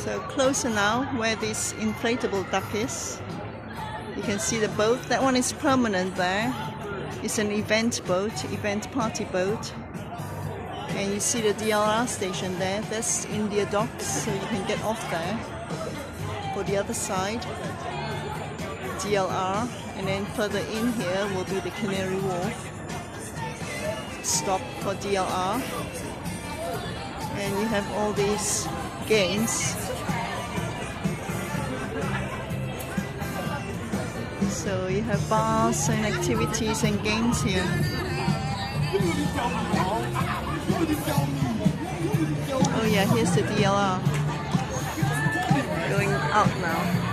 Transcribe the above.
So closer now, where this inflatable duck is. You can see the boat. That one is permanent there. It's an event boat, event party boat. And you see the DLR station there. That's India Docks, so you can get off there. For the other side, DLR. And then further in here will be the Canary Wharf. Stop for DLR. And you have all these games. So you have bars and activities and games here. Oh yeah, here's the DLR. Going out now.